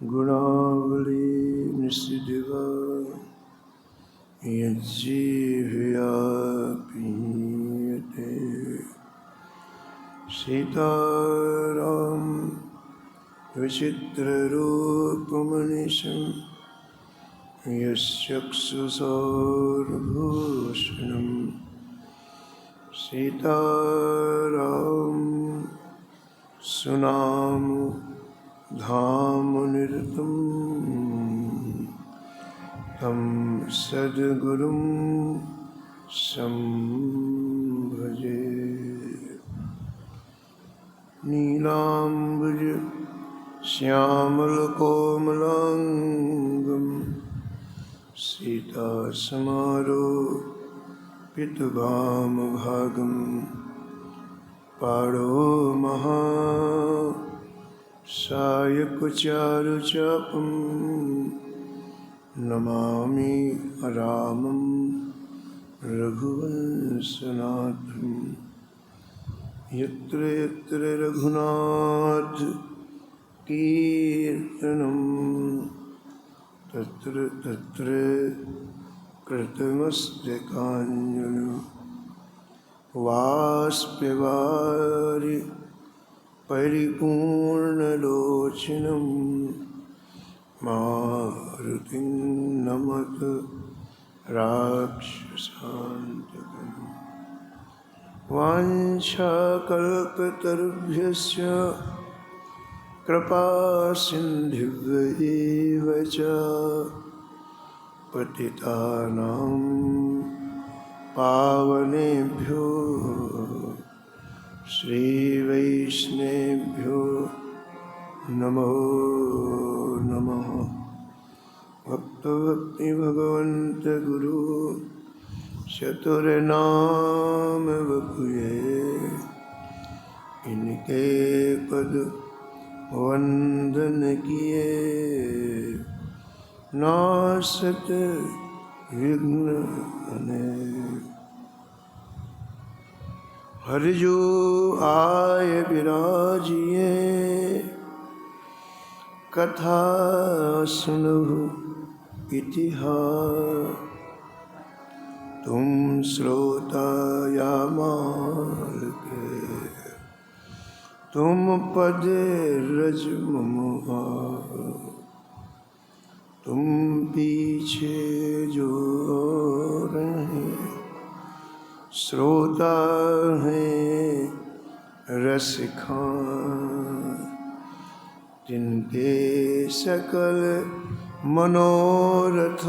गुणावली निसिदिवा यज्जीव्या पीयते सीताराम विचित्ररूपमनिशं यश्चक्षुषोर्भूषणं सीताराम सुनाम धामनिरतं तं सद्गुरुं संभजे। नीलाम्बुज श्यामलकोमलाङ्गं सीतासमारोपितवामभागं पाणो महा सायकचारुचापं नमामि रामं रघुवंशनाथं। यत्र यत्र रघुनाथ कीर्तनं तत्र तत्र कृतमस्तकाञ्जलिं वाष्पवारि परिपूर्णलोचनं मारुतिं नमत राक्षसान्तकम्। वाञ्छाकल्पतरुभ्यश्च कृपासिन्धुभ्यैव च पतितानां पावनेभ्यो श्रीवैष्णवेभ्यो नमो नमः। भक्तभक्ति भगवन्त गुरु चतुर्नाम बकुये, इनके पद वंदन किए नासत विघ्न अनेक। हरिजो आय विराजिए कथा सुनहु इतिहास। तुम श्रोता या माल के तुम पद रज ममुहा। तुम पीछे जो रहे श्रोता हैं रसिखान। जिनके सकल मनोरथ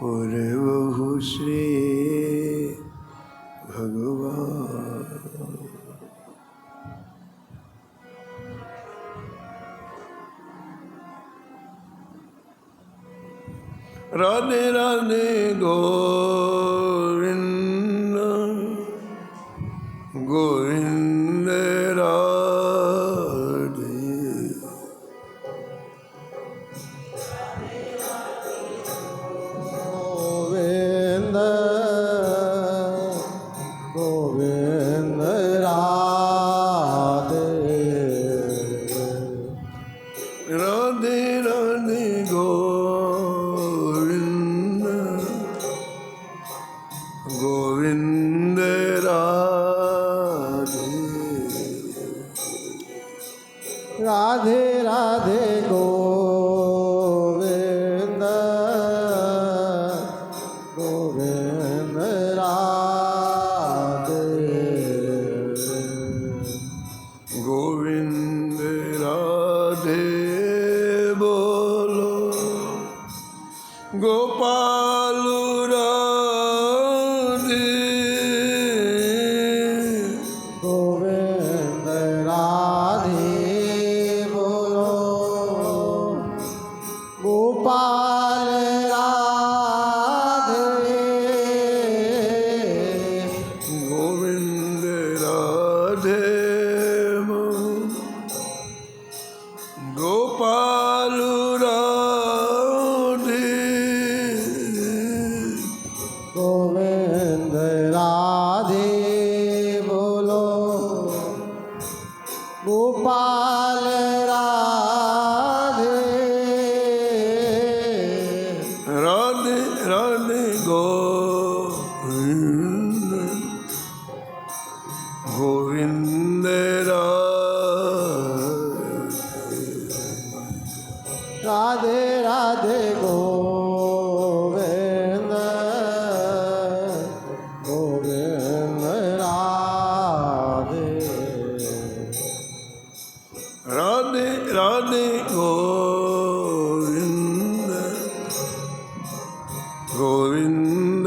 पूर्वहु श्री भगवान। राधे राधे गोविंद गोविंद राधे। गोविंद गोविंद राधे राधे राधे गोविंद गोविंद राधे। राधे राधे गोविंद गोविंद राधे गोविंद राधे बोलो गोपाल राधे। गोविंद राधे बोलो गोपाल राधे। गोविंद राधे गोपाल राधे। गोविंद राधे बोलो गोपाल गोपाल राधे राधे राधे गोविंद गोविंद राधे राधे गोविंद गोविंद राधे राधे राधे गोविंद गोविंद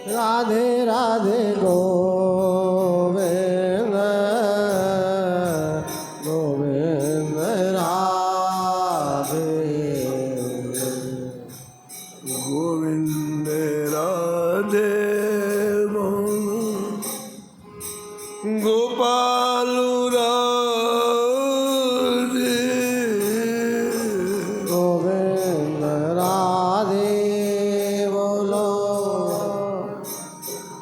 राधे राधे गोविंद गोविंद राधे गोविंद राधे गोपाल राधे गोविंद राधे बोलो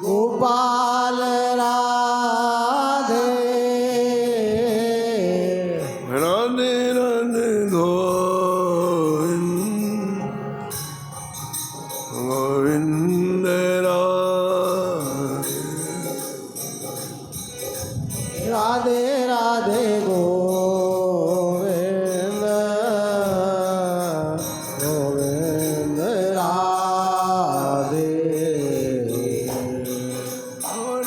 गोपाल राधे राधे राधे गोविंद गोविंद राधे राधे गोविंद गोविंद राधे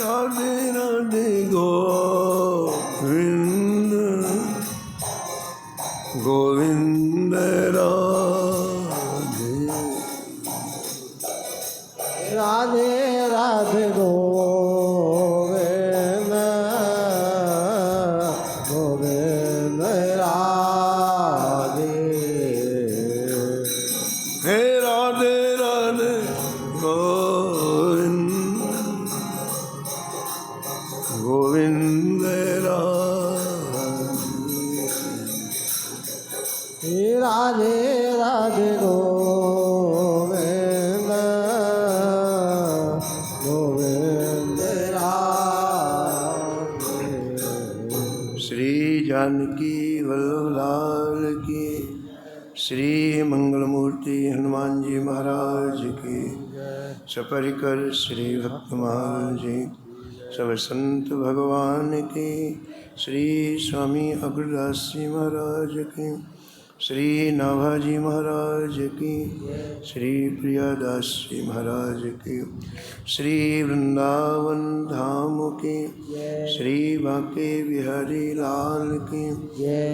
राधे राधे गोविंद गोविंद राधे राधे गोविंद गोविंद राधे हे राधे राधे गोविंद गोविंद राधे राधे गोविंद गोविंद राधे श्री जानकी वल्लभ लाल की श्री मंगलमूर्ति हनुमान जी महाराज की सपरिकर श्री भक्तमाल जी सब संत भगवान की श्री स्वामी अग्रदास जी महाराज की श्री नाभाजी महाराज की श्री प्रियादास जी महाराज की श्री वृंदावन धाम की श्री बांके बिहारी लाल की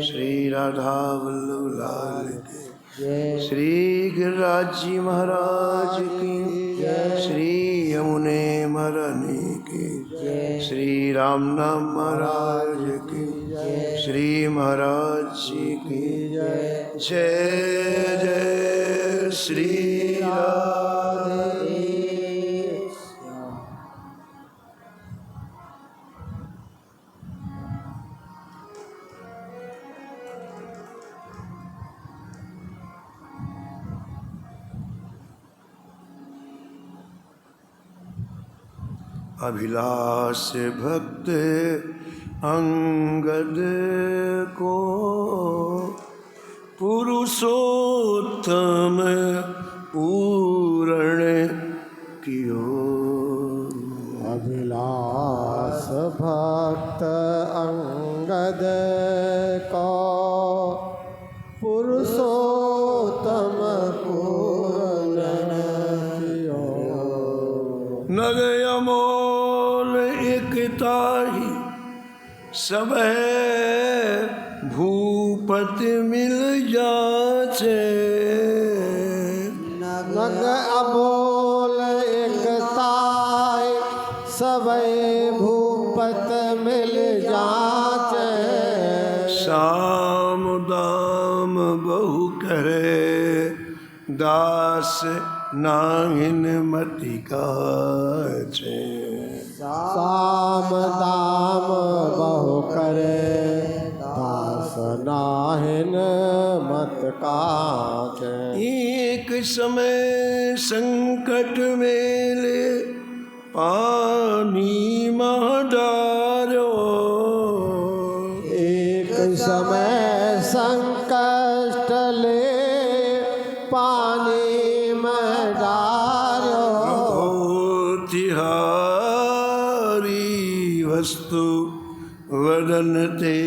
श्री राधा वल्लभ लाल की श्री गिरिराज जी महाराज की श्री यमुने महारानी की श्री रामनाम महाराज की श्री महाराज जी की जय जय श्री राधे। अभिलाष भक्त अंगद को पुरुषोत्तम पूर्ण कियो। अभिलाष भक्त अंगद को पुरुषोत्तम पूर्ण कियो। नग अमोल एकताही सब भूपति मिल जाचे। नग अमोल एकताय सबे भूपत मिल जाचे। साम दाम बहु करे दास नाहिन मति काचे। साम दाम बहु करे दास नाहिन मत काचे। एक समय संकट मेले पानी मह डारो। एक समय संकट ले पानी में डारो। तिहारी वस्तु वदन ते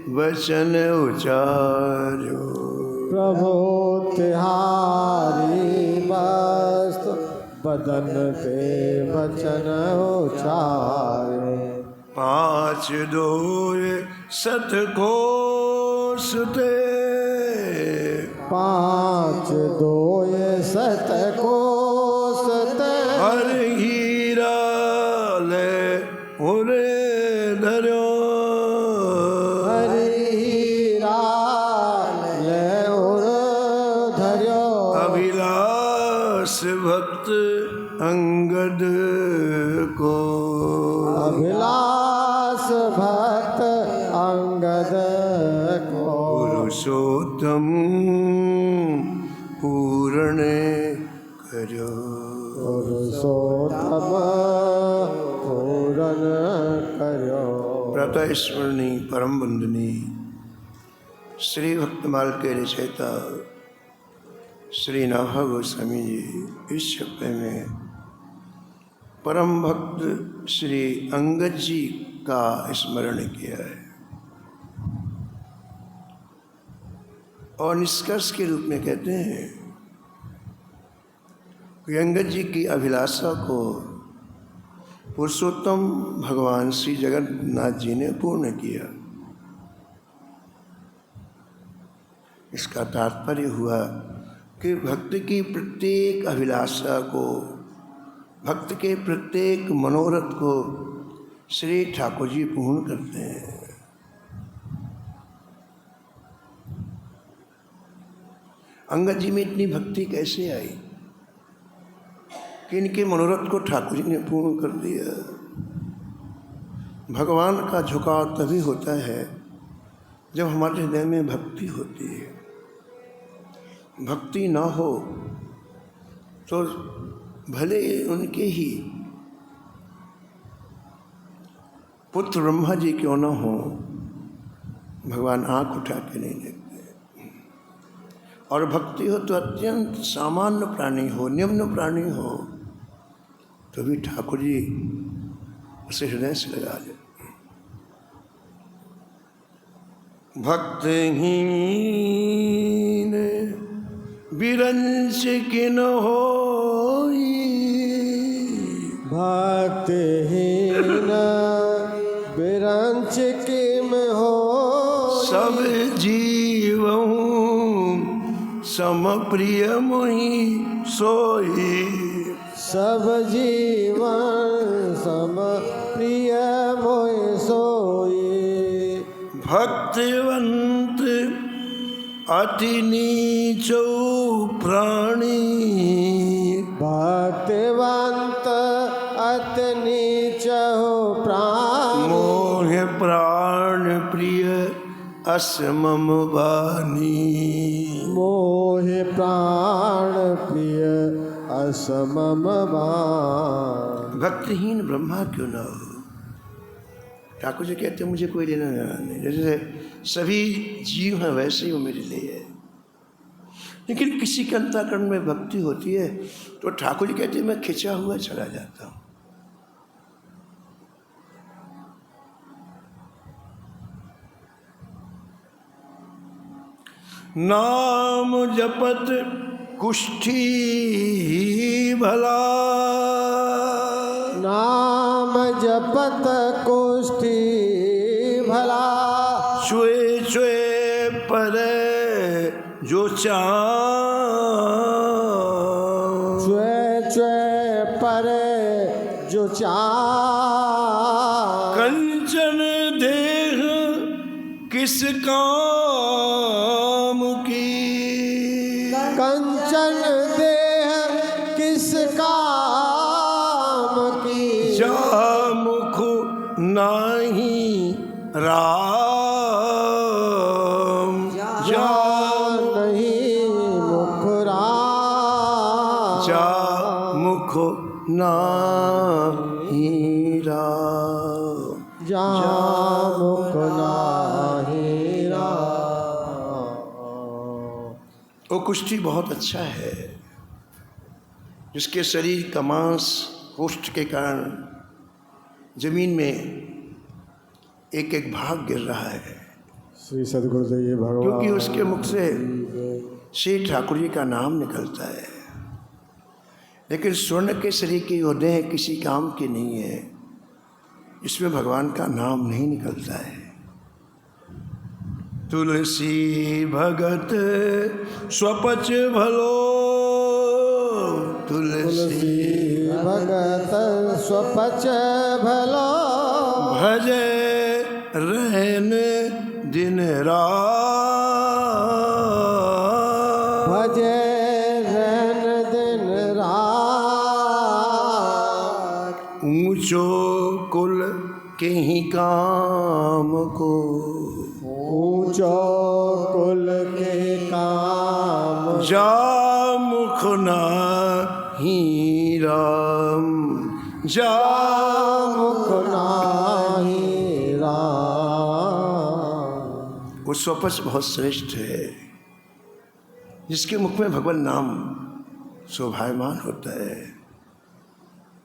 वचन उचारो। प्रभु तिहारी वस्तु बदन पे वचन उचारे। पाँच दोय सत कोस ते। पाँच दोय सत कोस ते। हर हीरा ले उरे धर्यो। हरि हीरा ले उर धर्यो। अभिलाष भक्त अंगद को। अभिलाष भक्त अंगद को। पुरुषोत्तम पूर्ण करो। पुरुषोत्तम पूरन करो। प्रातः स्मरणी परम वंदनी श्री भक्तमाल के रचयिता श्री नाभा गोस्वामी जी इस छप्पे में परम भक्त श्री अंगद जी का स्मरण किया है और निष्कर्ष के रूप में कहते हैं कि अंगद जी की अभिलाषा को पुरुषोत्तम भगवान श्री जगन्नाथ जी ने पूर्ण किया। इसका तात्पर्य हुआ कि भक्त की प्रत्येक अभिलाषा को, भक्त के प्रत्येक मनोरथ को श्री ठाकुर जी पूर्ण करते हैं। अंगद जी में इतनी भक्ति कैसे आई कि इनके मनोरथ को ठाकुर जी ने पूर्ण कर दिया। भगवान का झुकाव तभी होता है जब हमारे हृदय में भक्ति होती है। भक्ति ना हो तो भले उनके ही पुत्र ब्रह्मा जी क्यों ना हो, भगवान आँख उठा के नहीं देखते। और भक्ति हो तो अत्यंत सामान्य प्राणी हो, निम्न प्राणी हो, तो भी ठाकुर जी उसे हृदय से लगा दे। भक्तहीन बिरंच किन होई। भक्तहीन बिरंच किम हो। सब जीवहूँ सम प्रिय मोहि सोई। सब जीवन सम प्रिय मोहि सोई। भक्तिवंत अति नीचो प्राणी। भक्तिवंत अति नीच हो प्राणी। मोह प्राण प्रिय असमम वाणी। मोह प्राण प्रिय असमम वाणी। भक्तिहीन ब्रह्मा क्यों न हो। ठाकुर जी कहते हैं मुझे कोई लेना देना नहीं, जैसे सभी जीव हैं वैसे ही वो मेरे लिए है। लेकिन किसी के अंतःकरण में भक्ति होती है तो ठाकुर जी कहते हैं मैं खिंचा हुआ चला जाता हूँ। नाम जपत कुष्ठी भला। नाम जपत कुष्ठी भला। चुए चुए पर जो चाँद। चुए चुए पर जो चाँद। कंचन देह किस काम की। कंचन देह किस काम की। जा मुख नाही राम। जा नहीं मुख राम। जा मुख नाही राम। जहाँ मुख नाही राम। वो कुश्ती बहुत अच्छा है, जिसके शरीर का मांस कोष्ठ के कारण जमीन में एक एक भाग गिर रहा है, श्री सद्गुरुदेव भगवान क्योंकि उसके मुख से श्री ठाकुर जी का नाम निकलता है। लेकिन स्वर्ण के शरीर की वो देह किसी काम की नहीं है, इसमें भगवान का नाम नहीं निकलता है। तुलसी भगत स्वपच भलो, तुलसी भगत स्वपच भलो, भजे रहन दिन रात, भजे रहन दिन रात। ऊंचो कुल के ही काम को, ऊंचो कुल के काम, जा मुख नाही राम, जा मुख नाही राम। वो स्वपच बहुत श्रेष्ठ है, जिसके मुख में भगवान नाम शोभायमान होता है,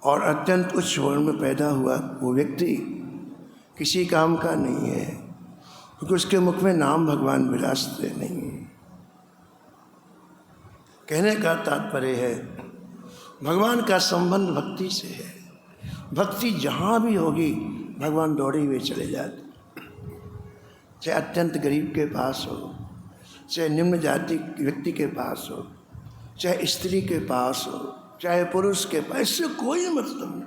और अत्यंत उच्च वर्ण में पैदा हुआ वो व्यक्ति किसी काम का नहीं है, क्योंकि उसके मुख में नाम भगवान विराजते नहीं। कहने का तात्पर्य है, भगवान का संबंध भक्ति से है। भक्ति जहाँ भी होगी भगवान दौड़े हुए चले जाते, चाहे अत्यंत गरीब के पास हो, चाहे निम्न जाति व्यक्ति के पास हो, चाहे स्त्री के पास हो, चाहे पुरुष के पास, इससे कोई मतलब नहीं।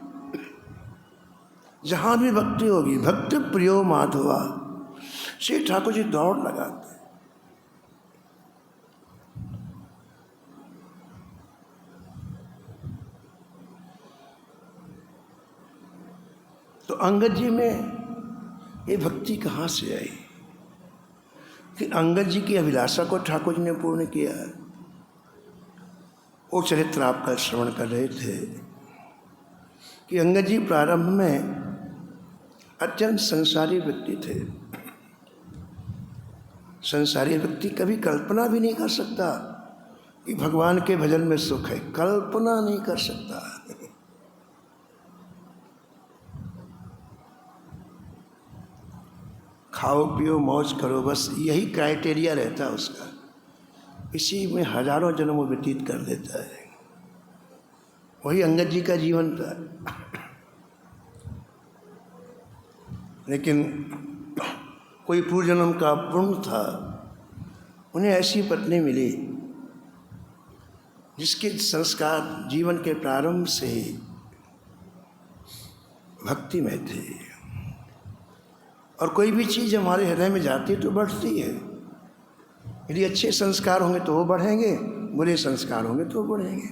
जहाँ भी भक्ति होगी, भक्त प्रियो माधवा, श्री ठाकुर जी दौड़ लगाते हैं। तो अंगद जी में ये भक्ति कहाँ से आई कि अंगद जी की अभिलाषा को ठाकुर जी ने पूर्ण किया। वो चरित्र आपका श्रवण कर रहे थे कि अंगद जी प्रारंभ में अत्यंत संसारी व्यक्ति थे। संसारी व्यक्ति कभी कल्पना भी नहीं कर सकता कि भगवान के भजन में सुख है, कल्पना नहीं कर सकता। खाओ पियो मौज करो, बस यही क्राइटेरिया रहता है उसका, इसी में हजारों जन्म वो व्यतीत कर देता है। वही अंगद जी का जीवन था। लेकिन कोई पूर्व जन्म का पुण्य था, उन्हें ऐसी पत्नी मिली जिसके संस्कार जीवन के प्रारंभ से ही भक्ति में थे। और कोई भी चीज़ हमारे हृदय में जाती है तो बढ़ती है। यदि अच्छे संस्कार होंगे तो वो बढ़ेंगे, बुरे संस्कार होंगे तो वो बढ़ेंगे।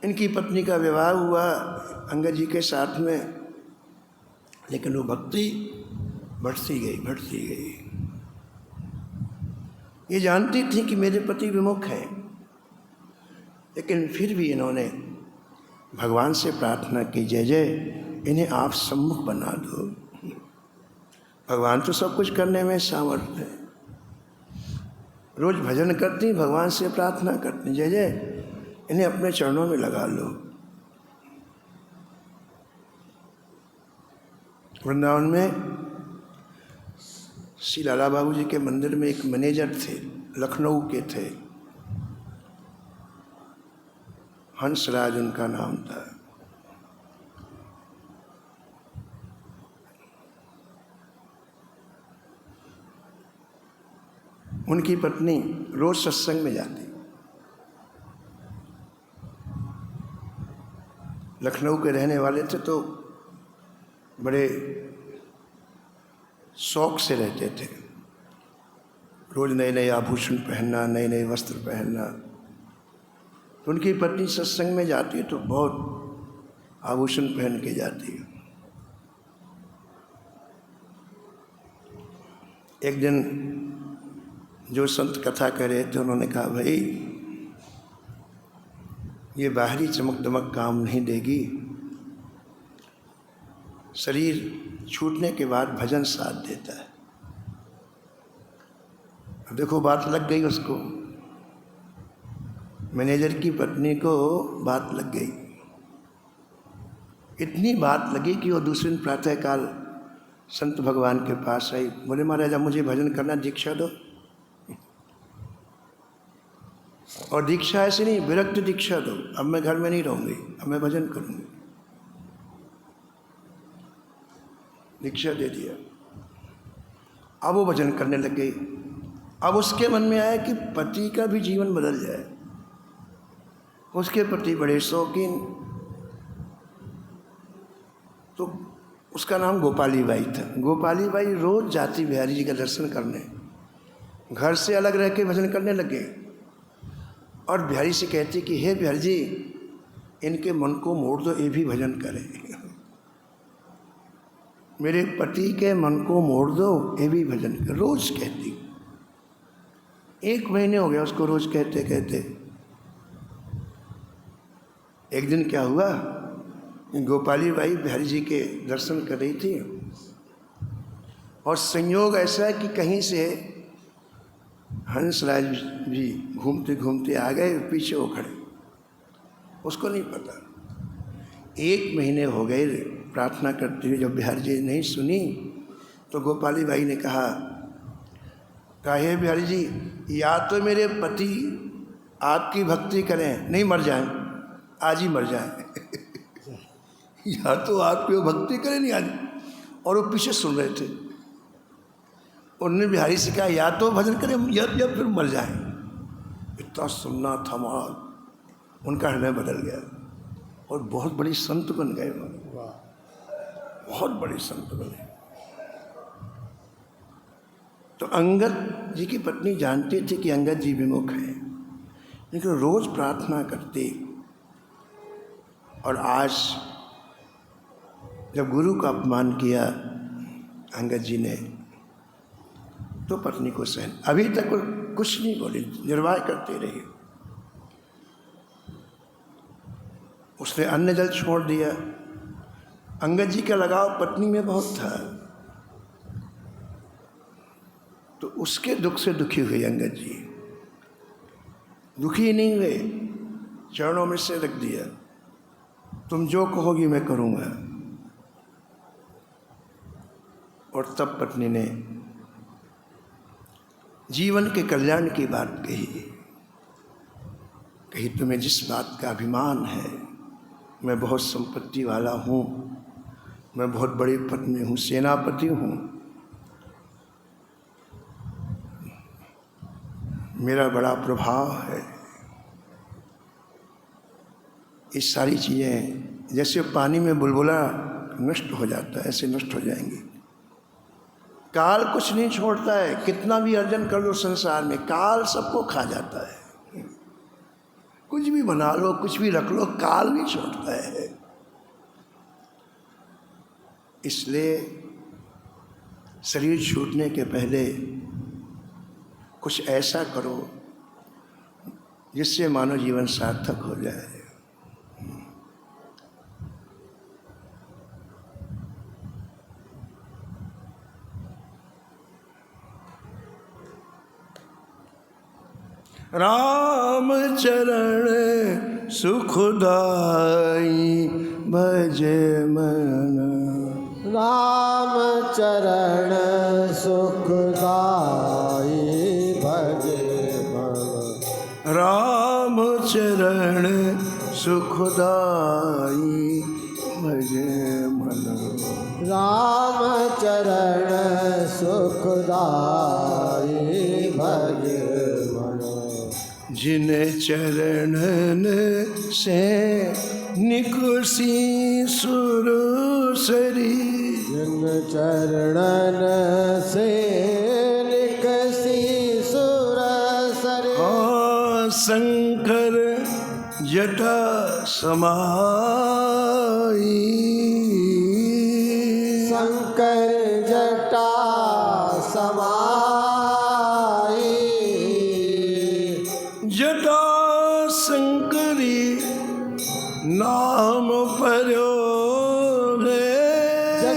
इनकी पत्नी का विवाह हुआ अंगद जी के साथ में, लेकिन वो भक्ति बढ़ती गई, बढ़ती गई। ये जानती थी कि मेरे पति विमुख हैं, लेकिन फिर भी इन्होंने भगवान से प्रार्थना की, जय जय इन्हें आप सम्मुख बना दो। भगवान तो सब कुछ करने में सामर्थ्य है। रोज भजन करती, भगवान से प्रार्थना करती, जय जय इन्हें अपने चरणों में लगा लो। वृंदावन में श्री लाला बाबू जी के मंदिर में एक मैनेजर थे, लखनऊ के थे, हंसराज उनका नाम था। उनकी पत्नी रोज सत्संग में जाती। लखनऊ के रहने वाले थे तो बड़े शौक से रहते थे, रोज नए नए आभूषण पहनना, नए नए वस्त्र पहनना। तो उनकी पत्नी सत्संग में जाती तो बहुत आभूषण पहन के जाती। एक दिन जो संत कथा कह रहे थे, उन्होंने कहा, भाई ये बाहरी चमक दमक काम नहीं देगी, शरीर छूटने के बाद भजन साथ देता है। अब देखो बात लग गई उसको, मैनेजर की पत्नी को बात लग गई। इतनी बात लगी कि वो दूसरे दिन प्रातःकाल संत भगवान के पास आई। बोले महाराज अब मुझे भजन करना दीक्षा दो। और दीक्षा ऐसे नहीं, विरक्त दीक्षा दो। अब मैं घर में नहीं रहूंगी, अब मैं भजन करूंगी। दीक्षा दे दिया। अब वो भजन करने लग गई। अब उसके मन में आया कि पति का भी जीवन बदल जाए। उसके प्रति बड़े शौकीन, तो उसका नाम गोपाली बाई था। गोपाली बाई रोज जाती बिहारी जी का दर्शन करने, घर से अलग रह के भजन करने लगे। और बिहारी से कहती कि हे बिहारी जी, इनके मन को मोड़ दो, ये भी भजन करें। मेरे पति के मन को मोड़ दो, ये भी भजन करें। रोज कहती। 1 महीने हो गया उसको रोज कहते कहते। एक दिन क्या हुआ, गोपाली बाई बिहारी जी के दर्शन कर रही थी और संयोग ऐसा है कि कहीं से हंसराज जी घूमते घूमते आ गए, पीछे वो खड़े। उसको नहीं पता। 1 महीने हो गए प्रार्थना करते हुए, जब बिहारी जी नहीं सुनी तो गोपाली बाई ने कहा हे बिहारी जी, या तो मेरे पति आपकी भक्ति करें, नहीं मर जाएं, आज ही मर जाएं। या तो आपकी वो भक्ति करें, नहीं आज। और वो पीछे सुन रहे थे। उन्होंने बिहारी से कहा या तो भजन करें या फिर मर जाएं। इतना सुनना थमा, उनका हृदय बदल गया और बहुत बड़ी संत बन गए। बहुत बड़ी संत बने। तो अंगद जी की पत्नी जानती थी कि अंगद जी विमुख हैं, लेकिन रोज प्रार्थना करते। और आज जब गुरु का अपमान किया अंगद जी ने, तो पत्नी को सहन, अभी तक कुछ नहीं बोली, निर्वाह करते रही। उसने अन्न जल छोड़ दिया। अंगद जी का लगाव पत्नी में बहुत था, तो उसके दुख से दुखी हुए अंगद जी। दुखी नहीं हुए, चरणों में से रख दिया, तुम जो कहोगी मैं करूँगा। और तब पत्नी ने जीवन के कल्याण की बात कही तुम्हें जिस बात का अभिमान है, मैं बहुत संपत्ति वाला हूँ, मैं बहुत बड़ी पत्नी हूँ, सेनापति हूँ, मेरा बड़ा प्रभाव है। ये सारी चीज़ें जैसे पानी में बुलबुला नष्ट हो जाता है, ऐसे नष्ट हो जाएंगी। काल कुछ नहीं छोड़ता है, कितना भी अर्जन कर लो संसार में, काल सबको खा जाता है। कुछ भी बना लो, कुछ भी रख लो, काल नहीं छोड़ता है। इसलिए शरीर छूटने के पहले कुछ ऐसा करो जिससे मानव जीवन सार्थक हो जाए। राम चरण सुखदाई भजे मन, राम चरण सुखदाई भजे मन, राम चरण सुखदाई भजे मन, राम चरण सुखदाई भजे मन, जिन चरणन से निकुसी सुरसरी, जिन चरणन से निकसी सुरसरी, शंकर जटा समाई, शंकर जटा समाई, जटा शंकरी नाम पर्यो है,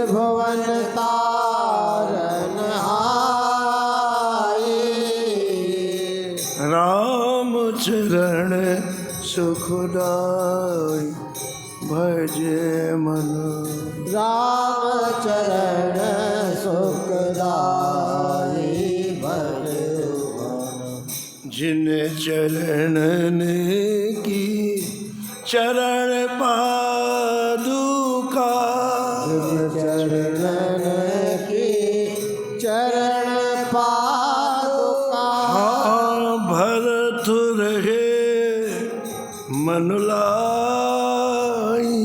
भुवन तारन आए। राम चरण सुखदाई भजे मन। राम चरण सुखदाई भजे मन। जिन चरणन की चरण पादुका। जिन चरणन की चरण पादुका। हाँ भरत रहे मन लाई।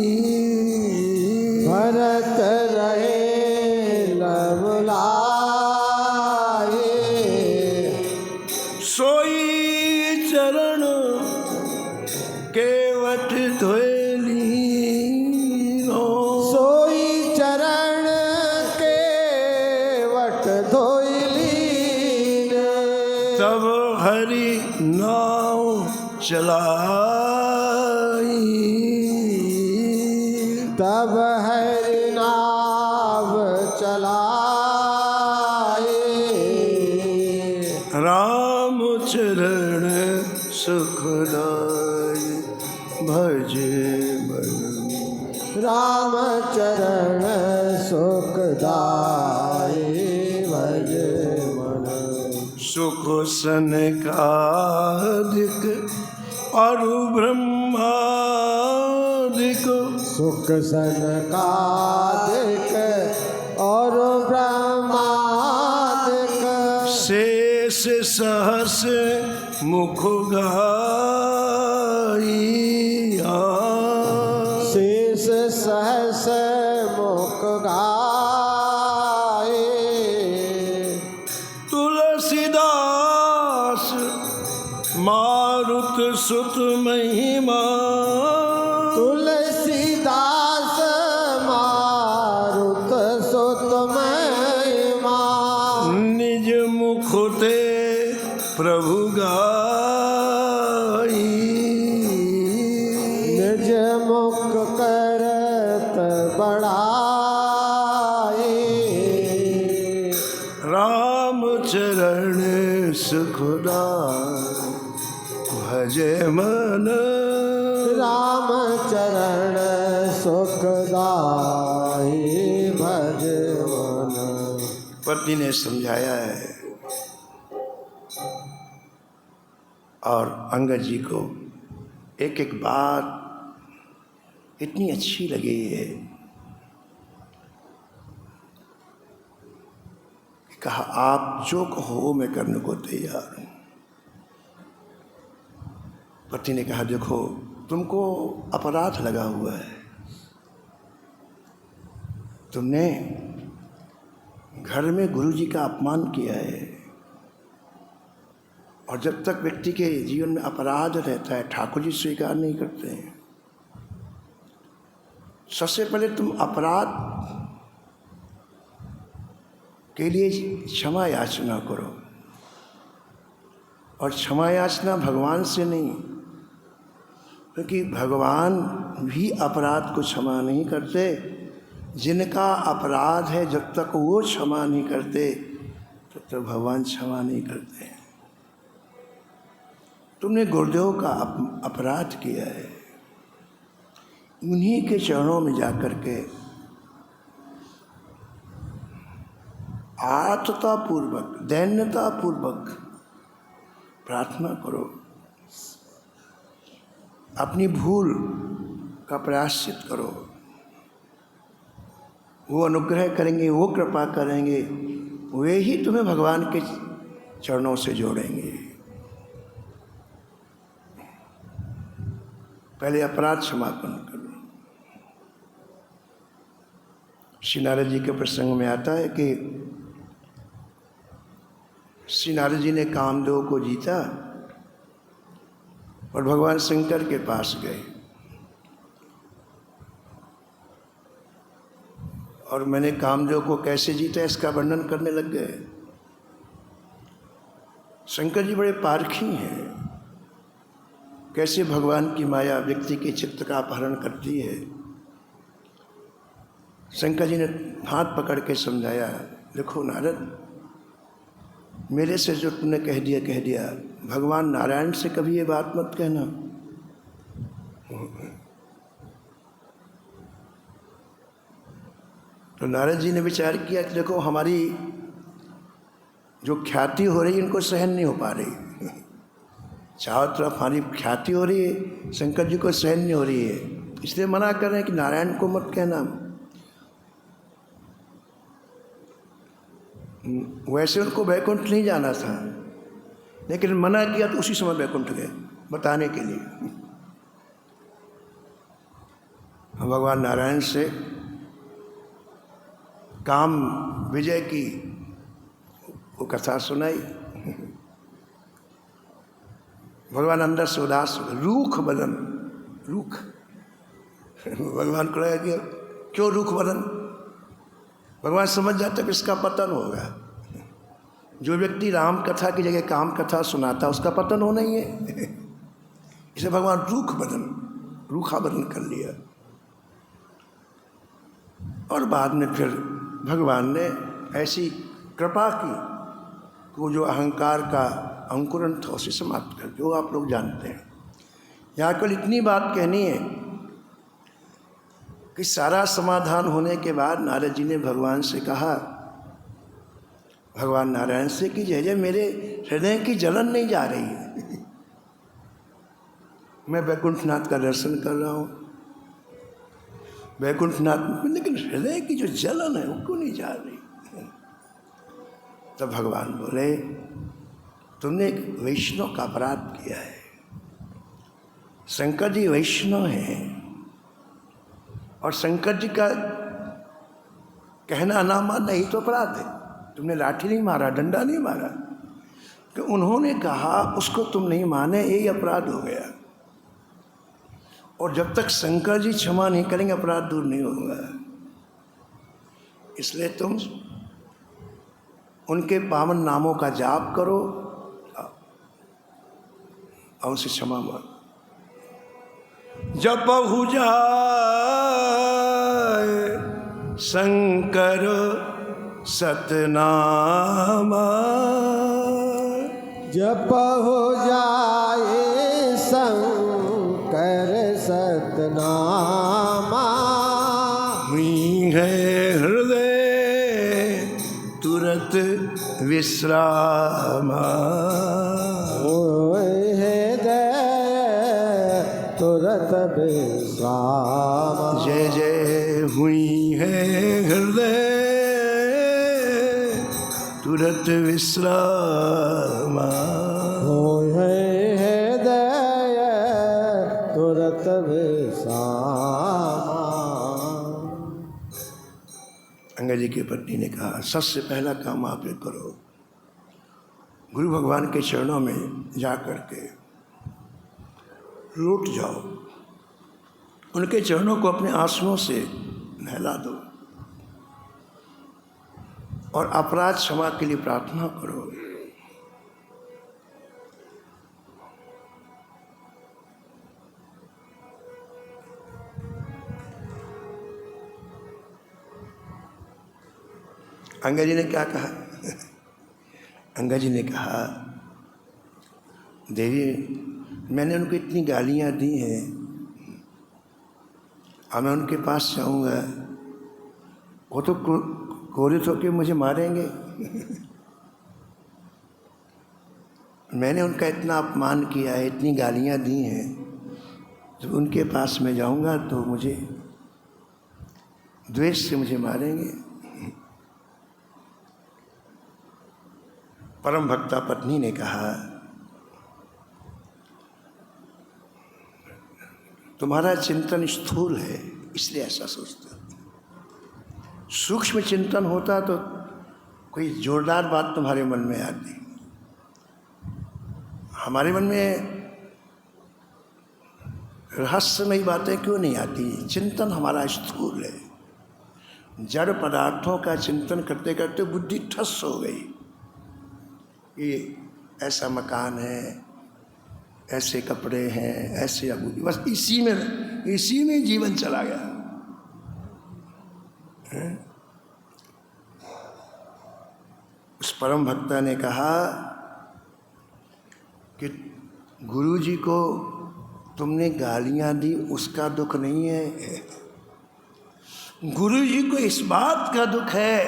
भरत रहे लव लाए। सोई चरण केवट धोली। सोई चरण केवट धोइली। तब हरि नाम चलाई। तब हरि नाम चलाए। राम चरण सुखदाई भजे मन। राम चरण सुखदाई भजे मन। सुख सनकादिक और ब्रह्मादिक। सुख सनकादिक और ब्रह्मादिक। शेष सहस मुख गाई। शेष सहस मुख गाए। तुलसीदास मारुत सुत महिमा। तुलसीदास मारुत सुत महिमा। निज मुख ते प्रभु गाई। निज मुख करत बढ़ाए। राम चरण सुखदाई भजे मन। राम चरण सुखदाई भज मन। पत्नी ने समझाया है और अंगद जी को एक एक बात इतनी अच्छी लगी है कि कहा आप जो कहो मैं करने को तैयार हूँ। पति ने कहा देखो तुमको अपराध लगा हुआ है। तुमने घर में गुरु जी का अपमान किया है और जब तक व्यक्ति के जीवन में अपराध रहता है ठाकुर जी स्वीकार नहीं करते हैं। सबसे पहले तुम अपराध के लिए क्षमा याचना करो और क्षमा याचना भगवान से नहीं, क्योंकि भगवान भी अपराध को क्षमा नहीं करते। जिनका अपराध है जब तक वो क्षमा नहीं करते तब तक भगवान क्षमा नहीं करते। तुमने गुरुदेव का अपराध किया है, उन्हीं के चरणों में जाकर के आर्ततापूर्वक दैन्यतापूर्वक प्रार्थना करो, अपनी भूल का प्रायश्चित करो। वो अनुग्रह करेंगे, वो कृपा करेंगे, वे ही तुम्हें भगवान के चरणों से जोड़ेंगे। पहले अपराध क्षमापण करो। श्री नारद जी के प्रसंग में आता है कि श्री नारद जी ने कामदेव को जीता और भगवान शंकर के पास गए और मैंने कामदेव को कैसे जीता इसका वर्णन करने लग गए। शंकर जी बड़े पारखी हैं, कैसे भगवान की माया व्यक्ति के चित्त का अपहरण करती है। शंकर जी ने हाथ पकड़ के समझाया, देखो नारद, मेरे से जो तुमने कह दिया, भगवान नारायण से कभी ये बात मत कहना। तो नारद जी ने विचार किया कि देखो हमारी जो ख्याति हो रही है इनको सहन नहीं हो पा रही, चारों तरफ हमारी ख्याति हो रही है, शंकर जी को सहन नहीं हो रही है, इसलिए मना कर रहे हैं कि नारायण को मत कहना। वैसे उनको वैकुंठ नहीं जाना था, लेकिन मना किया तो उसी समय वैकुंठ गए बताने के लिए। भगवान नारायण से काम विजय की वो कथा सुनाई। भगवान अंदर से उदास, रूख बदन, रूख। भगवान को लगा कि क्यों रूख बदन, भगवान समझ जाते कि इसका पतन होगा। जो व्यक्ति राम कथा की जगह काम कथा सुनाता उसका पतन होना ही है। इसे भगवान रूख बदन, रूखा बदन कर लिया। और बाद में फिर भगवान ने ऐसी कृपा की कि वो जो अहंकार का अंकुरण था उसे समाप्त कर दिया। वो आप लोग जानते हैं। यहाँ केवल इतनी बात कहनी है कि सारा समाधान होने के बाद नारद जी ने भगवान से कहा, भगवान नारायण से कि जय मेरे हृदय की जलन नहीं जा रही है। मैं वैकुंठनाथ का दर्शन कर रहा हूँ, वैकुंठनाथ, लेकिन हृदय की जो जलन है वो क्यों नहीं जा रही। तब भगवान बोले, तुमने एक वैष्णव का अपराध किया है। शंकर जी वैष्णव हैं और शंकर जी का कहना ना मानना ही तो अपराध है। तुमने लाठी नहीं मारा, डंडा नहीं मारा, कि उन्होंने कहा उसको तुम नहीं माने, यही अपराध हो गया। और जब तक शंकर जी क्षमा नहीं करेंगे अपराध दूर नहीं होगा। इसलिए तुम उनके पावन नामों का जाप करो और उनसे क्षमा मांगो। जपहु जाए शंकर सतनामा, जपहु जाए शंकर सतनामा, हुई है हृदय तुरत विश्रामा। होए हृदय तुरत विश्रामा। जय जय हुई है हृदय तुरत विश्रामा। होए हृदय तुरत विश्रामा। अंगद जी की पत्नी ने कहा, सबसे पहला काम आप ये करो, गुरु भगवान के चरणों में जा कर के लौट जाओ, उनके चरणों को अपने आंसुओं से नहला दो और अपराध क्षमा के लिए प्रार्थना करो। अंगद जी ने क्या कहा? अंगद जी ने कहा, देवी मैंने उनको इतनी गालियाँ दी हैं, अब मैं उनके पास जाऊँगा वो तो क्रोधित होकर मुझे मारेंगे। मैंने उनका इतना अपमान किया है, इतनी गालियाँ दी हैं, जब उनके पास मैं जाऊँगा तो मुझे द्वेष से मुझे मारेंगे। परम भक्ता पत्नी ने कहा, तुम्हारा चिंतन स्थूल है इसलिए ऐसा सोचते हो, सूक्ष्म चिंतन होता तो कोई जोरदार बात तुम्हारे मन में आती। हमारे मन में रहस्यमयी बातें क्यों नहीं आती? चिंतन हमारा स्थूल है। जड़ पदार्थों का चिंतन करते करते बुद्धि ठस हो गई। ये ऐसा मकान है, ऐसे कपड़े हैं, ऐसे अबूदी, बस इसी में जीवन चला गया। उस परम भक्ता ने कहा कि गुरु जी को तुमने गालियां दी, उसका दुख नहीं है। गुरु जी को इस बात का दुख है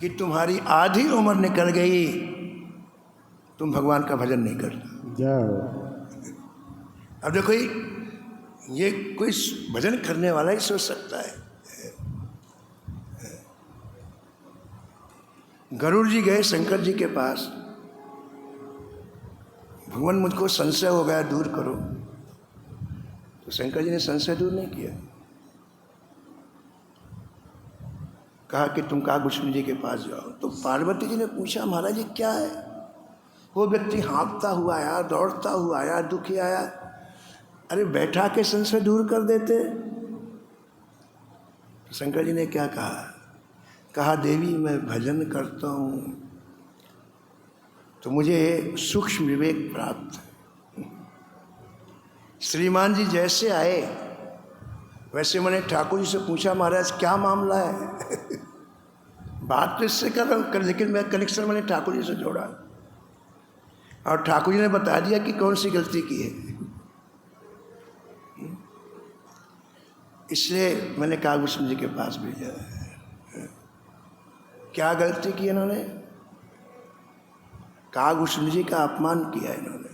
कि तुम्हारी आधी उम्र निकल गई, तुम भगवान का भजन नहीं करते। अब देखो ये कोई भजन करने वाला ही सोच सकता है। गरुड़ जी गए शंकर जी के पास, भगवान मुझको संशय हो गया, दूर करो। तो शंकर जी ने संशय दूर नहीं किया, कहा कि तुम कागभूषण जी के पास जाओ। तो पार्वती जी ने पूछा, महाराज जी क्या है? वो व्यक्ति हाँफता हुआ आया, दौड़ता हुआ आया, दुखी आया। अरे बैठा के संशय दूर कर देते। तो शंकर जी ने क्या कहा, देवी मैं भजन करता हूँ तो मुझे सूक्ष्म विवेक प्राप्त है। श्रीमान जी जैसे आए वैसे मैंने ठाकुर जी से पूछा, महाराज क्या मामला है? बात तो इससे कर रहा हूँ, लेकिन मैं कनेक्शन मैंने ठाकुर जी से जोड़ा और ठाकुर जी ने बता दिया कि कौन सी गलती की है। इसलिए मैंने कागभूषण जी के पास भेजा। क्या गलती की इन्होंने? कागभूषण जी का अपमान किया इन्होंने।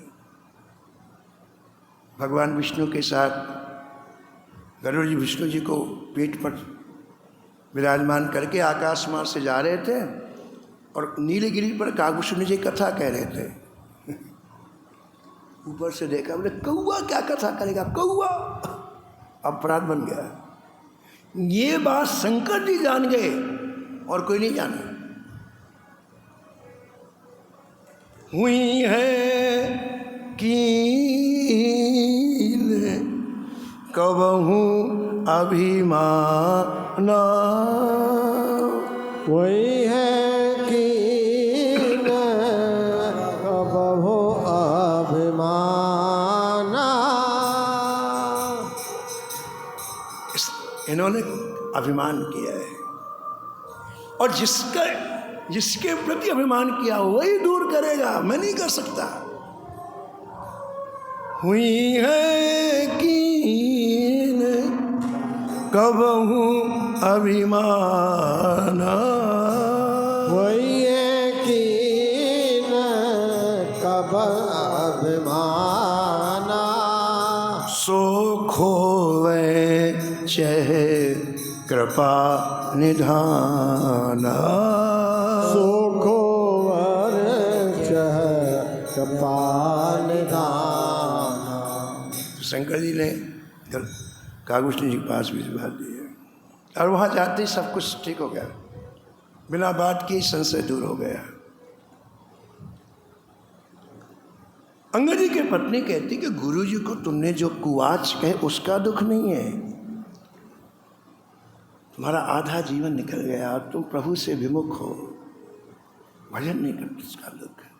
भगवान विष्णु के साथ गरुड़ जी विष्णु जी को पीठ पर विराजमान करके आकाश मार्ग से जा रहे थे और नीलगिरी पर कागभूषण जी कथा कह रहे थे। ऊपर से देखा, बोले कौआ क्या कथा करेगा, कौआ। अपराध बन गया। ये बात शंकर जी जान गए और कोई नहीं जाना। हुई है कीन कबहू अभिमान, वही है कीन कबहू अभिमान। इन्होंने अभिमान किया है और जिसके प्रति अभिमान किया वही दूर करेगा, मैं नहीं कर सकता। हुई है कीन कबहू अभिमान, वही है कीन कबहू अभिमान। सो खोवे चह कृपा निधाना, सुखो चह कृपा निधाना। शंकर जी ने कागभूषण जी के पास भिजवा दिए और वहाँ जाते ही सब कुछ ठीक हो गया, बिना बात की संशय दूर हो गया। अंगद जी की पत्नी कहती कि गुरु जी को तुमने जो कुवाच कहे उसका दुख नहीं है, तुम्हारा आधा जीवन निकल गया और तुम प्रभु से विमुख हो, भजन नहीं करते, उसका दुख है।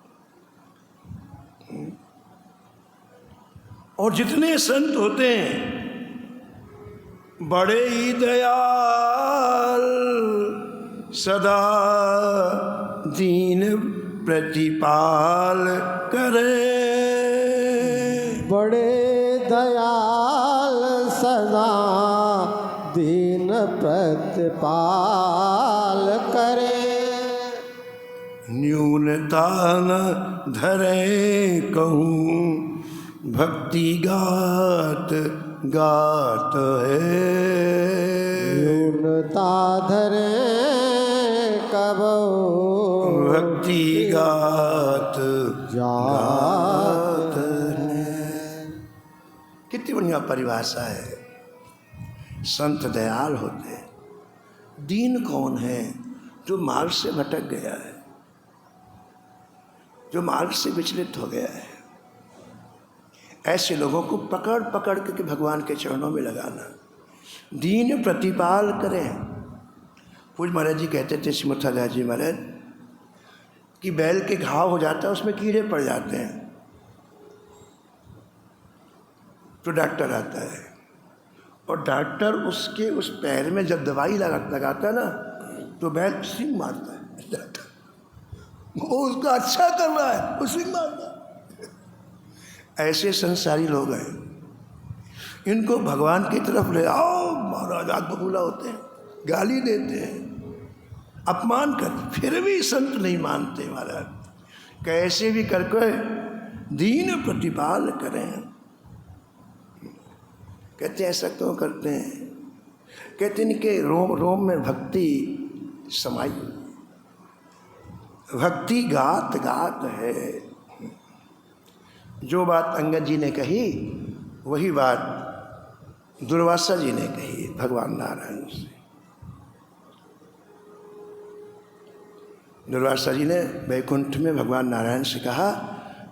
और जितने संत होते हैं बड़े ही दयाल, सदा दीन प्रतिपाल करे, बड़े दयाल सदा दीन प्रतिपाल करे। न्यूनता न धरे कहूँ भक्ति गात गात है, न्यूनता धरे कब भक्ति गात जात। कितनी बढ़िया परिभाषा है। संत दयाल होते हैं। दीन कौन है? जो मार्ग से भटक गया है, जो मार्ग से विचलित हो गया है। ऐसे लोगों को पकड़ पकड़ के भगवान के चरणों में लगाना, दीन प्रतिपाल करें। पूज महाराज जी कहते थे, श्रीमद दास जी महाराज, कि बैल के घाव हो जाता है, उसमें कीड़े पड़ जाते हैं, तो डॉक्टर आता है, और डॉक्टर उसके उस पैर में जब दवाई लगाता है ना तो बैल स्विंग मारता है। डॉक्टर वो उसका अच्छा कर रहा है, वो स्विंग मारता है। ऐसे संसारी लोग हैं, इनको भगवान की तरफ ले आओ, महाराज आग बबूला होते हैं, गाली देते हैं, अपमान करते, फिर भी संत नहीं मानते। महाराज कैसे भी करके दीन प्रतिपाल करें। कहते ऐसा क्यों करते हैं? कहते इनके रोम रोम में भक्ति समाई, भक्ति गात गात है। जो बात अंगद जी ने कही वही बात दुर्वासा जी ने कही भगवान नारायण से। दुर्वासा जी ने वैकुंठ में भगवान नारायण से कहा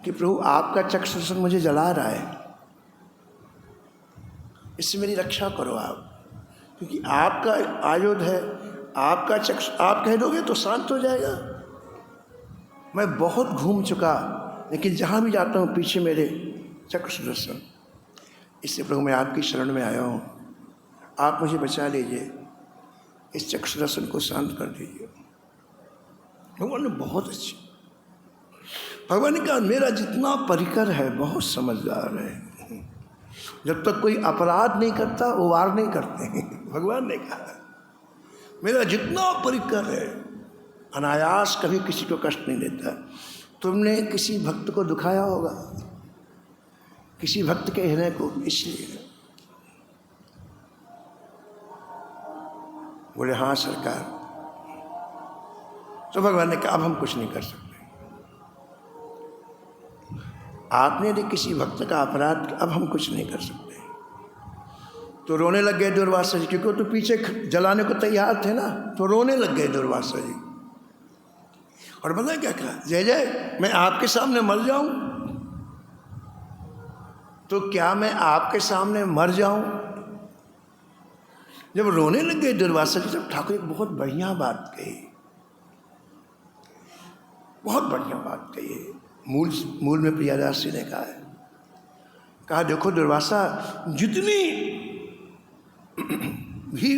कि प्रभु आपका चक्षुदर्शन मुझे जला रहा है, इससे मेरी रक्षा करो आप, क्योंकि आपका आयुध है, आपका चक्षु, आप कह दोगे तो शांत हो जाएगा। मैं बहुत घूम चुका, लेकिन जहाँ भी जाता हूँ पीछे मेरे चक्षुदर्शन। इससे प्रभु मैं आपकी शरण में आया हूँ, आप मुझे बचा लीजिए, इस चक्षुदर्शन को शांत कर दीजिए। भगवान ने बहुत अच्छी, भगवान ने कहा मेरा जितना परिकर है बहुत समझदार है, जब तक कोई अपराध नहीं करता वो वार नहीं करते। भगवान ने कहा मेरा जितना परिकर है अनायास कभी किसी को कष्ट नहीं देता। तुमने किसी भक्त को दुखाया होगा, किसी भक्त के हृदय को, इसलिए बोले हाँ सरकार। तो भगवान ने कहा अब हम कुछ नहीं कर सकते, आपने यदि किसी भक्त का अपराध, अब हम कुछ नहीं कर सकते। तो रोने लग गए दुर्वासा जी, क्योंकि तो पीछे जलाने को तैयार थे ना, तो रोने लग गए दुर्वासा जी। और पता क्या कहा, जय जय मैं आपके सामने मर जाऊं? तो क्या मैं आपके सामने मर जाऊं? जब रोने लग गए दुर्वासा जी, तब ठाकुर एक बहुत बढ़िया बात कही, बहुत बढ़िया बात कही। मूल में प्रियादास जी ने कहा देखो दुर्वासा, जितनी भी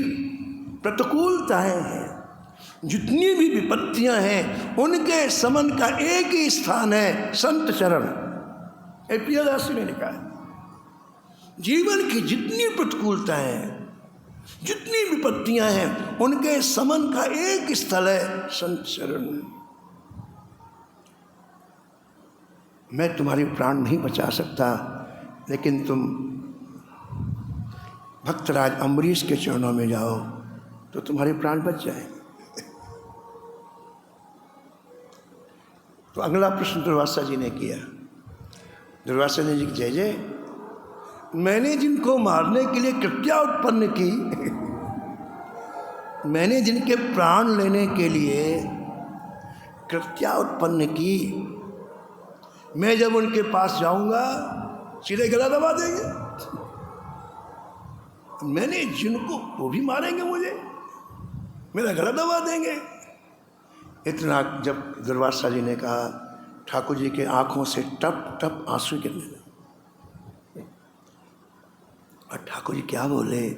प्रतिकूलताएं हैं, जितनी भी विपत्तियां हैं, उनके समन का एक ही स्थान है, संत चरण। ये प्रियादास जी ने लिखा है। जीवन की जितनी प्रतिकूलताएं हैं, जितनी विपत्तियां हैं, उनके समन का एक स्थल है, संत चरण। मैं तुम्हारे प्राण नहीं बचा सकता, लेकिन तुम भक्तराज अम्बरीश के चरणों में जाओ तो तुम्हारे प्राण बच जाएंगे। तो अगला प्रश्न दुर्वासा जी ने किया। दुर्वासा जी जय जय, मैंने जिनको मारने के लिए कृत्या उत्पन्न की, मैंने जिनके प्राण लेने के लिए कृत्या उत्पन्न की, मैं जब उनके पास जाऊंगा सीधे गला दबा देंगे। मैंने जिनको, वो भी मारेंगे मुझे, मेरा गला दबा देंगे। इतना जब दुर्वासा जी ने कहा, ठाकुर जी के आंखों से टप टप आंसू गिरने लगे। और ठाकुर जी क्या बोले,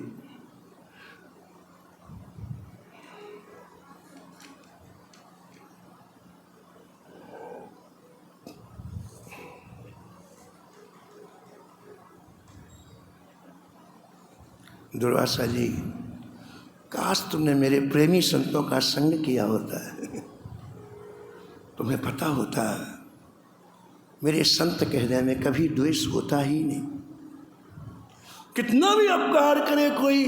दुर्वासा जी, काश तुमने मेरे प्रेमी संतों का संग किया होता है, तुम्हें पता होता मेरे संत के हृदय में कभी द्वेष होता ही नहीं। कितना भी अपकार करे कोई,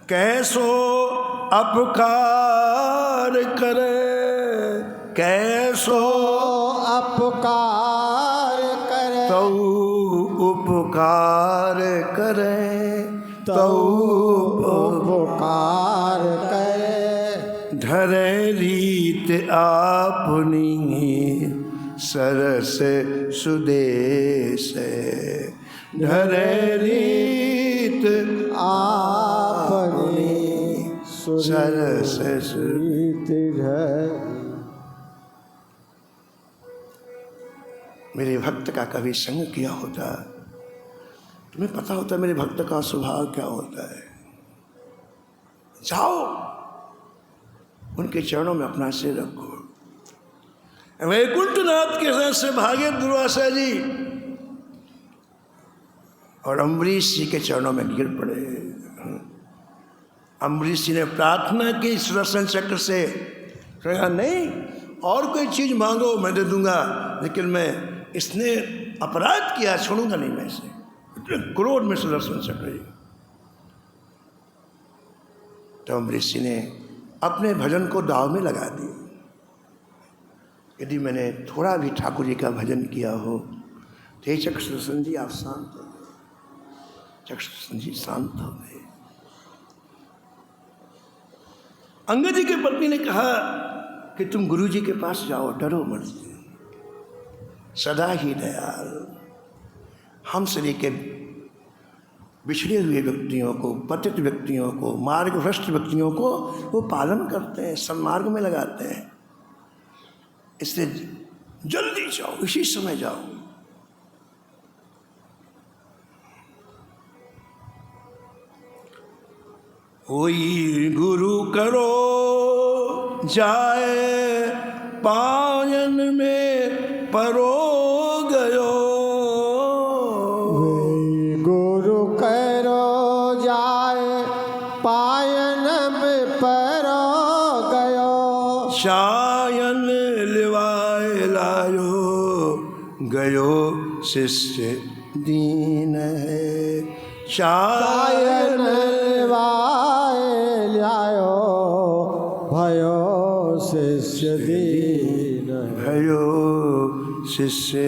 कैसो अपकार करे, कैसो अपकार करे, तो उपकार करे, तो उपकार करे। धरे रीत आपनी सरस सुदेश, धरे रीत आपनी सरस सुरीत है। मेरे भक्त का कभी संग किया होता तुम्हें पता होता है मेरे भक्त का स्वभाव क्या होता है, जाओ उनके चरणों में अपना सिर रखो। वैकुंठनाथ के साथ से भागे दुर्वासा जी और अम्बरीश जी के चरणों में गिर पड़े। अम्बरीश जी ने प्रार्थना की सुदर्शन चक्र से, कहा नहीं और कोई चीज मांगो मैं दे दूंगा, लेकिन मैं इसने अपराध किया छोड़ूंगा नहीं मैं इसे। इतने क्रोध में सुदर्शन चक्र। तो अम्बरीश जी ने अपने भजन को दाव में लगा दिया। यदि मैंने थोड़ा भी ठाकुर जी का भजन किया हो तो हे चक्र सुदर्शन जी आप शांत हो गए। चक्र सुदर्शन जी शांत हो गए। अंगद जी की पत्नी ने कहा कि तुम गुरु जी के पास जाओ, डरो मत, सदा ही दयाल। हम सभी के बिछड़े हुए व्यक्तियों को, पतित व्यक्तियों को, मार्गभ्रष्ट व्यक्तियों को वो पालन करते हैं, सन्मार्ग में लगाते हैं। इसलिए जल्दी जाओ, इसी समय जाओ। होई गुरु करो जाए पायन में परो गयो। गुरु करो जाए पायन में परो गयो। शायन लिवाए लायो गयो शिष्य दीन है। शायन लिवाए लायो भयो शिष्य दीन। भयो शिष्य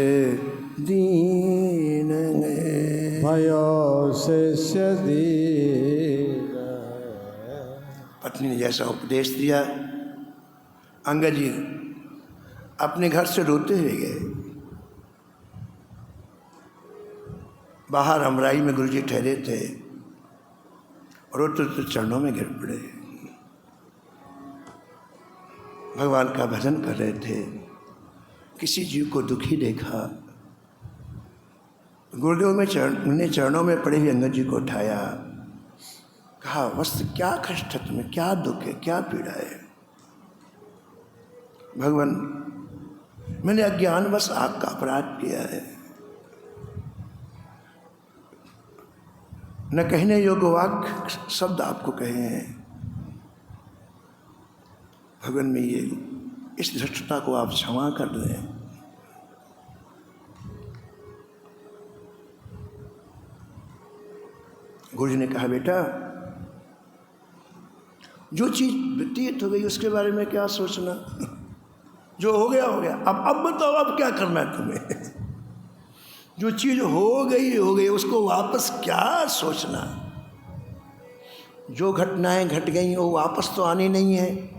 दीन है। भयो शिष्य दीन। पत्नी ने जैसा उपदेश दिया, अंगद जी अपने घर से रोते हुए गए। बाहर अमराई में गुरुजी ठहरे थे और रोते रोते चरणों में गिर पड़े। भगवान का भजन कर रहे थे, किसी जीव को दुखी देखा, गुरुदेव में उन्हें चरणों में पड़े हुए अंगद जी को उठाया, कहा वस्त क्या कष्ट है तुम्हें, क्या दुख है, क्या पीड़ा है। भगवान मैंने अज्ञानवश आपका अपराध किया है, न कहने योग्य वाक्य शब्द आपको कहे हैं। भगवान में ये इस धृष्टता को आप क्षमा कर दें। गुरु जी ने कहा बेटा जो चीज व्यतीत हो गई उसके बारे में क्या सोचना, जो हो गया हो गया। अब बताओ अब क्या करना है तुम्हें। जो चीज हो गई उसको वापस क्या सोचना। जो घटनाएं घट गई वो वापस तो आनी नहीं है,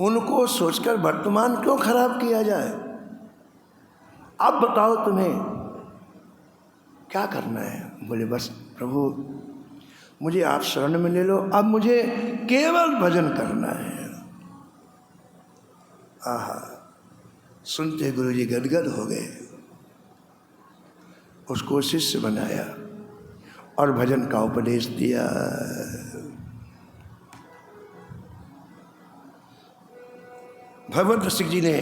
उनको सोचकर वर्तमान क्यों खराब किया जाए। अब बताओ तुम्हें क्या करना है। बोले बस प्रभु मुझे आप शरण में ले लो, अब मुझे केवल भजन करना है। आहा, सुनते गुरु जी गदगद हो गए, उसको शिष्य बनाया और भजन का उपदेश दिया। भगवत रसिक जी ने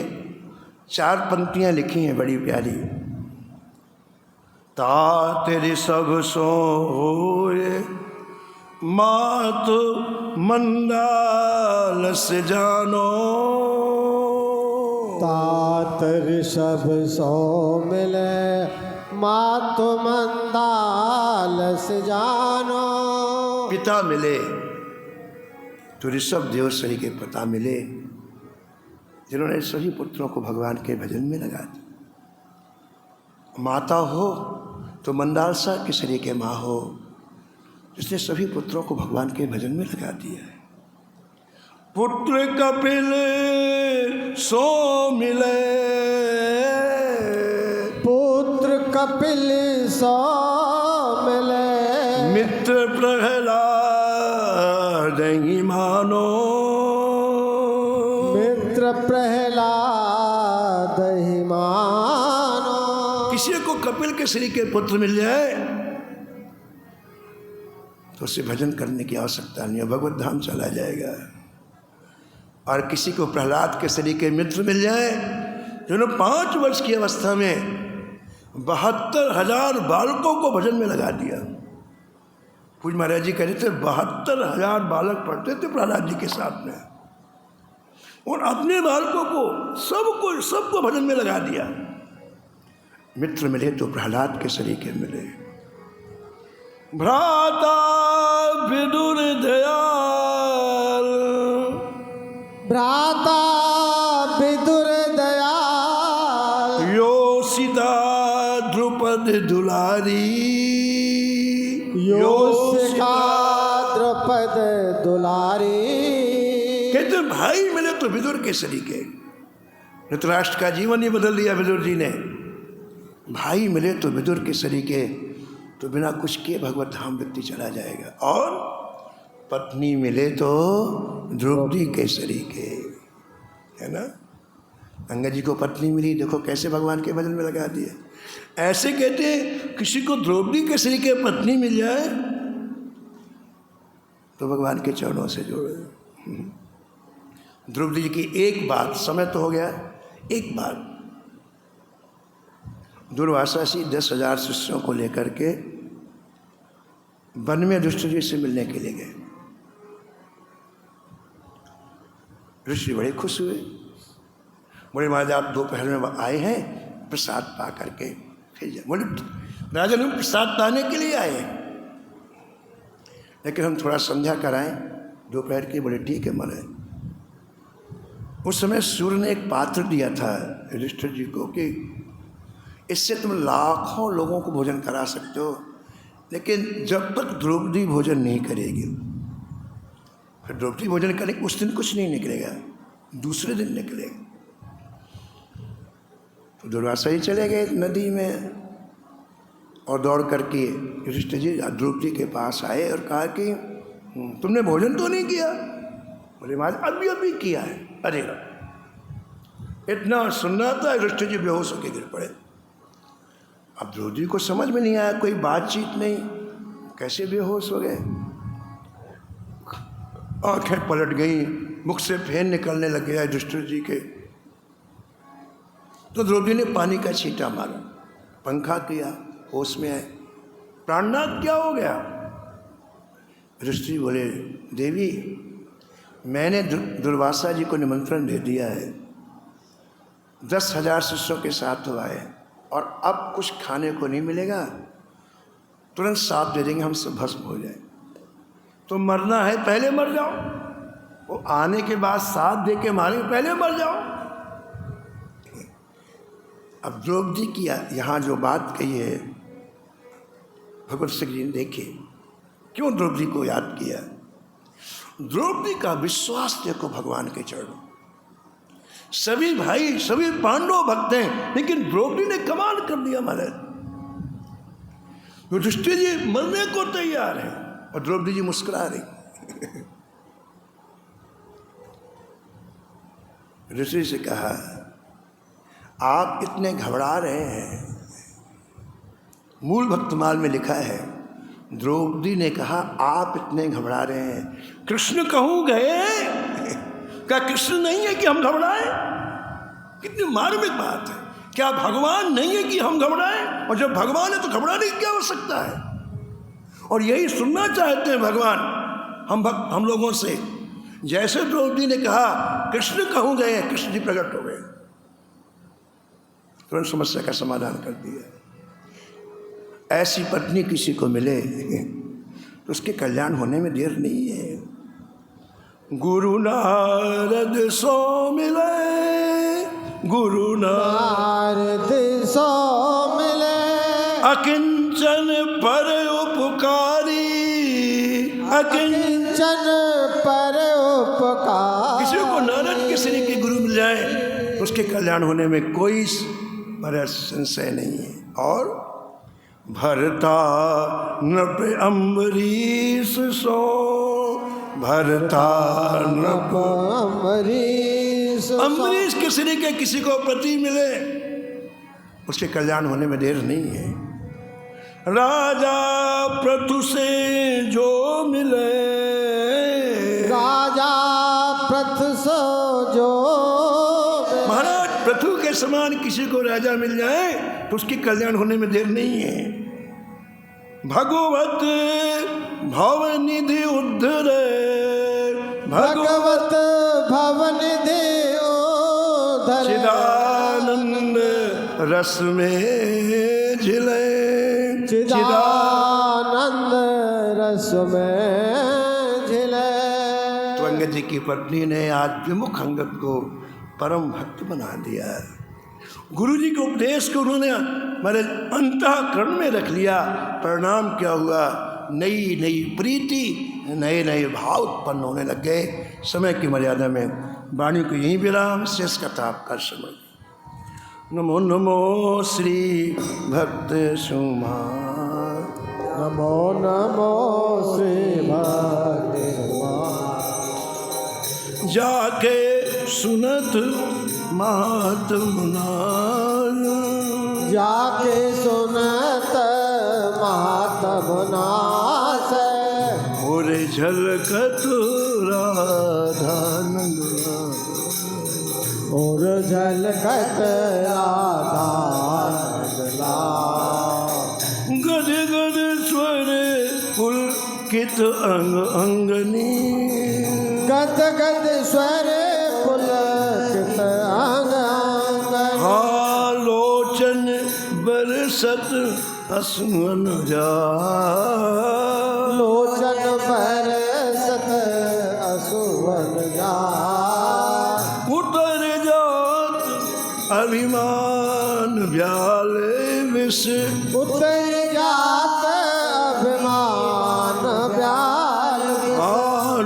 4 पंक्तियां लिखी हैं बड़ी प्यारी। तात ऋषभ सोए मात मंडाल से जानो। तात ऋषभ सो मिले मात मंडाल से जानो। पिता मिले तो ऋषभ देव सही के पिता मिले, जिन्होंने सभी पुत्रों को भगवान के भजन में लगा दिया। माता हो तो मंदालसा किसरी के माँ हो, जिसने सभी पुत्रों को भगवान के भजन में लगा दिया है। पुत्र कपिल सो मिले, पुत्र कपिल सो मिले। मित्र प्रहलाद ही मानो। मित्र प्रहलाद ही मानो। किसी को कपिल के श्री के पुत्र मिल जाए तो उसे भजन करने की आवश्यकता नहीं है, भगवत धाम चला जाएगा। और किसी को प्रहलाद के सरीखे मित्र मिल जाए जिन्होंने 5 वर्ष की अवस्था में 72,000 बालकों को भजन में लगा दिया। पूज महाराज जी कह रहे थे 72,000 बालक पढ़ते थे प्रहलाद जी के साथ में, और अपने बालकों को सबको भजन में लगा दिया। मित्र मिले तो प्रहलाद के सरीखे मिले। भ्राता विदुर दयाल, भ्राता विदुर दयाल, योषिता द्रुपद दुलारी, योषिता द्रुपद दुलारी। कहते भाई मिले तो विदुर के सरीखे। धृतराष्ट्र का जीवन ही बदल दिया विदुर जी ने। भाई मिले तो विदुर के सरीखे, तो बिना कुछ किए भगवत धाम व्यक्ति चला जाएगा। और पत्नी मिले तो द्रौपदी के सरीखे, है ना। अंगद जी को पत्नी मिली, देखो कैसे भगवान के भजन में लगा दिया। ऐसे कहते हैं किसी को द्रौपदी के सरीखे पत्नी मिल जाए तो भगवान के चरणों से जोड़े। द्रौपदी जी की एक बात, समय तो हो गया, एक बात, दुर्वासा जी 10,000 शिष्यों को लेकर के वन में ऋषि जी से मिलने के लिए गए। ऋषि बड़े खुश हुए, बोले महाराज आप दोपहर में आए हैं प्रसाद पा करके फिर जाए। बोले राजा हम प्रसाद पाने के लिए आए हैं, लेकिन हम थोड़ा संध्या कराएं दोपहर की। बोले ठीक है महाराज। उस समय सूर्य ने एक पात्र दिया था युधिष्ठिर जी को कि इससे तुम लाखों लोगों को भोजन करा सकते हो, लेकिन जब तक द्रौपदी भोजन नहीं करेगी, फिर द्रौपदी भोजन करेगी उस दिन कुछ नहीं निकलेगा, दूसरे दिन निकलेगा। तो दुर्वासा ही चले गए नदी में और दौड़ करके युधिष्ठिर जी द्रौपदी के पास आए और कहा कि तुमने भोजन तो नहीं किया। बोले महाराज अभी अभी किया है। अरे इतना सुनना था, युधिष्ठिर जी बेहोश होकर गिर पड़े। अब द्रौपदी को समझ में नहीं आया, कोई बातचीत नहीं, कैसे बेहोश हो गए। आंखें पलट गई, मुख से फेन निकलने लग गया युधिष्ठिर जी के। तो द्रौपदी ने पानी का छींटा मारा, पंखा किया, होश में आए। प्राणनाथ क्या हो गया? युधिष्ठिर बोले देवी मैंने दुर्वासा जी को निमंत्रण दे दिया है, 10,000 शिष्यों के साथ हो आए और अब कुछ खाने को नहीं मिलेगा, तुरंत साथ दे देंगे, हम सब भस्म हो जाए। तो मरना है पहले मर जाओ, वो आने के बाद साथ दे के मारेंगे, पहले मर जाओ। अब द्रौपदी की यहाँ जो बात कही है भगवत श्री जी ने देखी, क्यों द्रौपदी को याद किया। द्रौपदी का विश्वास देखो भगवान के चरणों। सभी भाई सभी पांडव भक्त हैं, लेकिन द्रौपदी ने कमाल कर दिया महाराज। युधिष्ठिर जी मरने को तैयार है और द्रौपदी जी मुस्कुरा रही। ऋषि से कहा आप इतने घबरा रहे हैं। मूल भक्तमाल में लिखा है द्रौपदी ने कहा आप इतने घबरा रहे हैं, कृष्ण कहूँ गए, क्या कृष्ण नहीं है कि हम घबराएं? कितनी मार्मिक बात है। क्या भगवान नहीं है कि हम घबराएं? और जब भगवान है तो घबराने की क्या आवश्यकता है? और यही सुनना चाहते हैं भगवान हम लोगों से। जैसे द्रौपदी ने कहा कृष्ण कहूँ गए, कृष्ण जी प्रकट हो गए, तुरंत समस्या का समाधान कर दिया। ऐसी पत्नी किसी को मिले तो उसके कल्याण होने में देर नहीं है। गुरु नारद सो मिले, गुरु नारद सो मिले, अकिंचन पर उपकारी, अकिंचन पर उपकारी। किसी को नारद के श्री के गुरु मिल जाए तो उसके कल्याण होने में कोई संशय नहीं है। और भरता नृप अम्बरीश सो, भरता नृप अम्बरीश, अम्बरीश के श्री के किसी को पति मिले उसके कल्याण होने में देर नहीं है। राजा प्रथु से जो मिले, राजा प्रथु सो जो मिले। महाराज प्रथु के समान किसी को राजा मिल जाए तो उसकी कल्याण होने में देर नहीं है। भगवत भवनिधि उद्धरे, भगवत भवनिधि उद्धरे, चिदानंद रस में झिले, चिदानंद रस में झिले। तो अंगद जी की पत्नी ने आज विमुख अंगद को परम भक्त बना दिया। गुरु जी के उपदेश को उन्होंने हमारे अंतःकरण में रख लिया। परिणाम क्या हुआ? नई नई प्रीति, नए नए भाव उत्पन्न होने लग गए। समय की मर्यादा में वाणी को यहीं विराम, शेष कथा आपका समझ। नमो नमो श्री भक्त सुमार, नमो नमो श्री भक्त जाके सुनत महात्मा, जाके सुनत महात्मा से, और झलकत राधानंद, और झलकत राधा गद गद स्वर पुलकित अंग अंगनी, गद गद स्वर पुलकित अंग अंगनी, आलोचन बरसत असुवन जा, लोचन बरसत असुवन जा, उतर जात अभिमान व्याले विष, उतर जात अभिमान व्याल,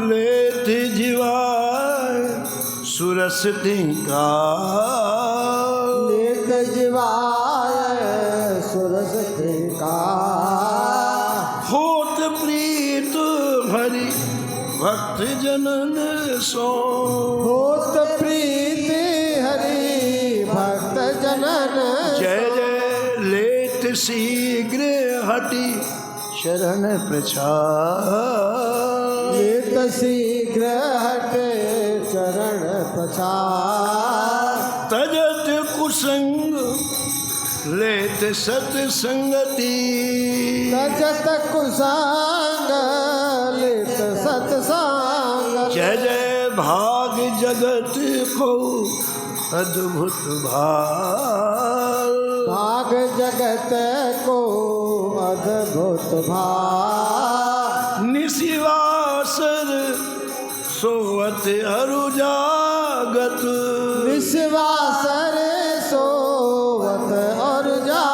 लेत जीवाय सुरसती का, लेत जीवाय सुरसती का, होत प्रीत भरी भक्त जनन सो, होत प्रीति हरि भक्त जनन, जय जय लेत शीघ्र हटि शरण प्रचार, लेत शीघ्र हटे चरण प्रचार, तजत कुसंग लेत सत्संगति, तजत कुसंग लेत सत्संग, जय जय भाग जगत को अद्भुत भाग, भाग जगत को अद्भुत भाग, निशिवासर सोवत अरु जागत, विश्वासर सोवत और जा,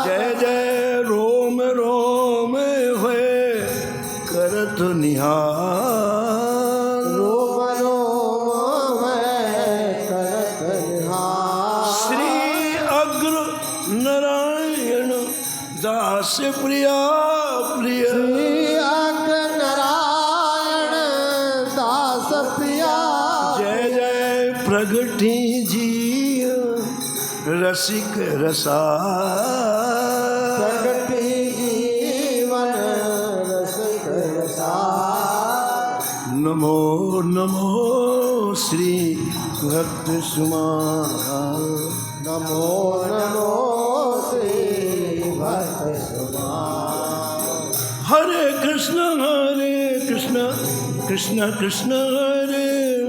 जय जय रोम रोम हुए करत निहार, रोम रोम में करत निहार, श्री अग्र नारायण दास प्रिया प्रिय, श्री अग्र नारायण दास प्रिया, जय जय प्रगति जी रसिक रसा, प्रगति जीवन रसिक रसा, नमो नमो श्री भक्त सुमार, नमो नमो श्री भक्त सुमार, हरे कृष्ण कृष्ण कृष्ण हरे